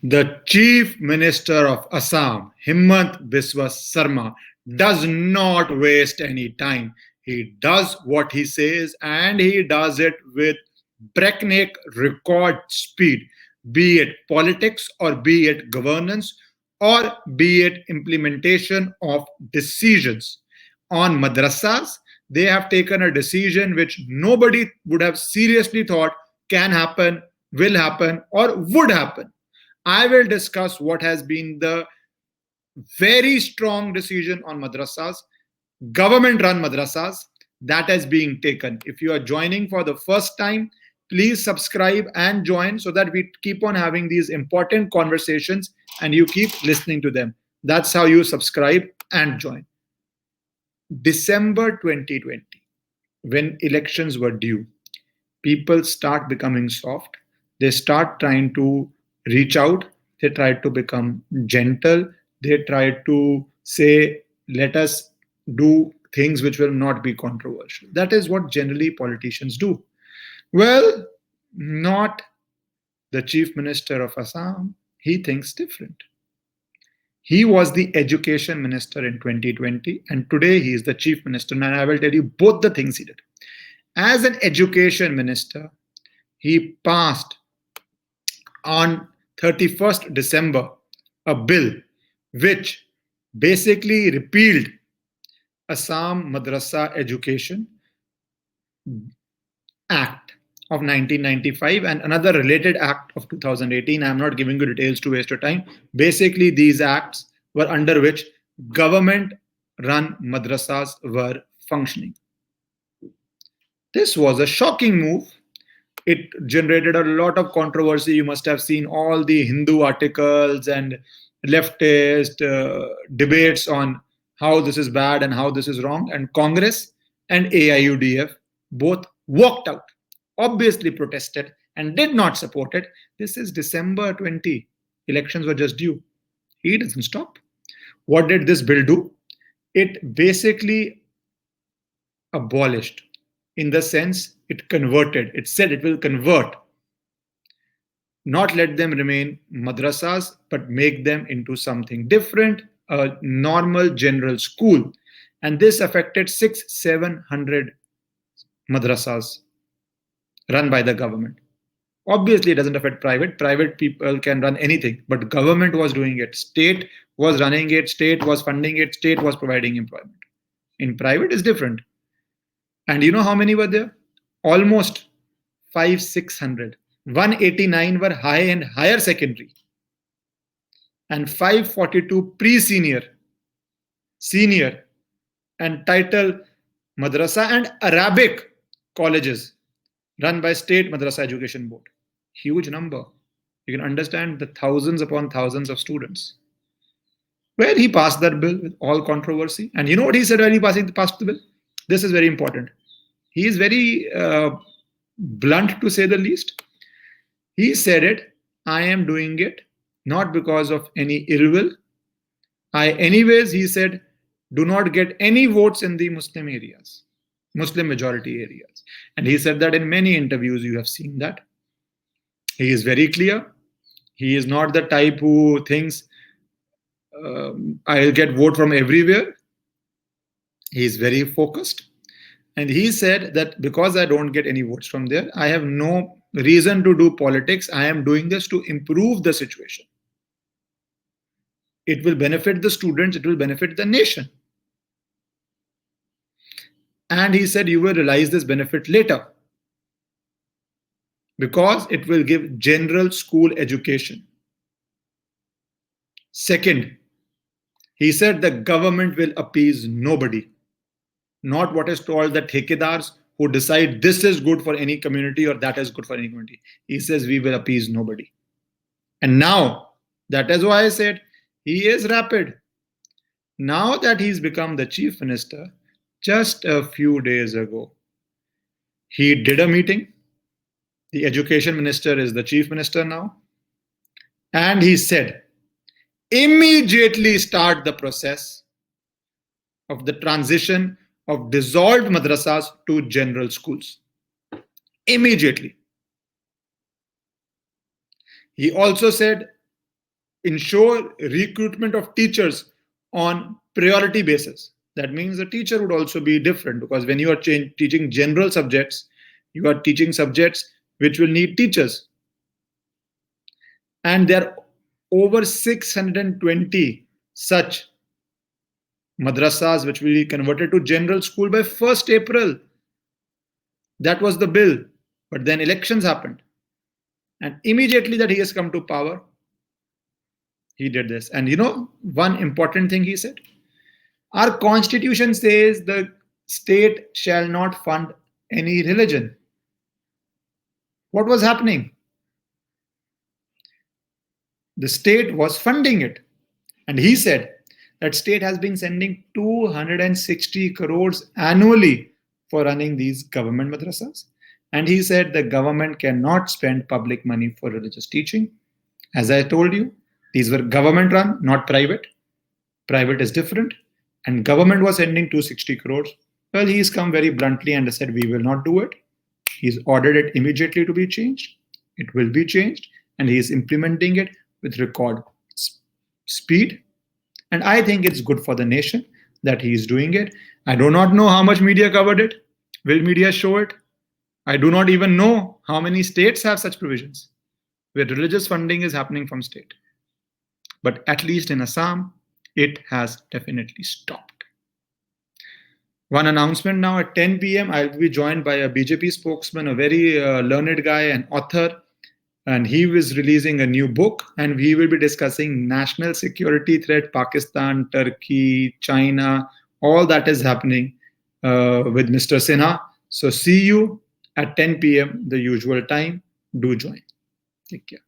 The Chief Minister of Assam, Himant Biswa Sarma, does not waste any time. He does what he says and he does it with breakneck record speed, be it politics or be it governance or be it implementation of decisions. On madrasas, they have taken a decision which nobody would have seriously thought can happen, will happen, or would happen. I will discuss what has been the very strong decision on madrasas, government run madrasas, that is being taken. If you are joining for the first time, please subscribe and join so that we keep on having these important conversations and you keep listening to them. That's how you subscribe and join. December 2020, when elections were due, people start becoming soft. They start trying to reach out. They try to become gentle. They try to say, let us do things which will not be controversial. That is what generally politicians do. Well, not the Chief Minister of Assam. He thinks different. He was the Education Minister in 2020, and today he is the Chief Minister. And I will tell you both the things he did. As an Education Minister, he passed on 31st December a bill which basically repealed Assam Madrassa Education Act of 1995 and another related act of 2018. I'm not giving you details to waste your time. Basically, these acts were under which government-run madrasas were functioning. This was a shocking move. It generated a lot of controversy. You must have seen all the Hindu articles and leftist debates on how this is bad and how this is wrong. And Congress and AIUDF both walked out, obviously protested and did not support it. This is December 20. Elections were just due. He doesn't stop. What did this bill do? It basically abolished, in the sense it converted. It said it will convert, not let them remain madrasas, but make them into something different, a normal general school. And this affected 700 madrasas run by the government. Obviously, it doesn't affect private. Private people can run anything, but government was doing it. State was running it. State was funding it. State was providing employment. In private, is different. And you know how many were there? Almost 600. 189 were high and higher secondary, and 542 pre-senior, senior, and title madrasa and Arabic colleges run by State Madrasa Education Board. Huge number. You can understand the thousands upon thousands of students. Well, he passed that bill with all controversy. And you know what he said when he passed the bill? This is very important. He is very blunt, to say the least. He said it, I am doing it not because of any ill will. Anyways, he said, do not get any votes in the Muslim areas, Muslim majority areas. And he said that in many interviews, you have seen that. He is very clear. He is not the type who thinks I'll get vote from everywhere. He is very focused. And he said that because I don't get any votes from there, I have no reason to do politics. I am doing this to improve the situation. It will benefit the students. It will benefit the nation. And he said, you will realize this benefit later, because it will give general school education. Second, he said the government will appease nobody, not what is called the thekedars who decide this is good for any community or that is good for any community. He says we will appease nobody. And now, that is why I said he is rapid. Now that he's become the chief minister, just a few days ago, he did a meeting. The education minister is the chief minister now. And he said, immediately start the process of the transition of dissolved madrasas to general schools. Immediately. He also said, ensure recruitment of teachers on priority basis. That means the teacher would also be different, because when you are teaching general subjects, you are teaching subjects which will need teachers. And there are over 620 such madrasas which will be converted to general school by 1st April. That was the bill. But then elections happened. And immediately that he has come to power, he did this. And you know, one important thing he said, our constitution says the state shall not fund any religion. What was happening? The state was funding it. And he said that state has been sending 260 crores annually for running these government madrasas. And he said the government cannot spend public money for religious teaching. As I told you, these were government run, not private. Private is different. And government was sending 260 crores. Well, he's come very bluntly and said, we will not do it. He's ordered it immediately to be changed. It will be changed. And he is implementing it with record speed. And I think it's good for the nation that he is doing it. I do not know how much media covered it. Will media show it? I do not even know how many states have such provisions where religious funding is happening from state. But at least in Assam, it has definitely stopped. One announcement now at 10 p.m. I'll be joined by a BJP spokesman, a very learned guy, an author, and he was releasing a new book, and we will be discussing national security threat, Pakistan, Turkey, China, all that is happening with Mr. Sinha. So see you at 10 p.m., the usual time. Do join. Take care.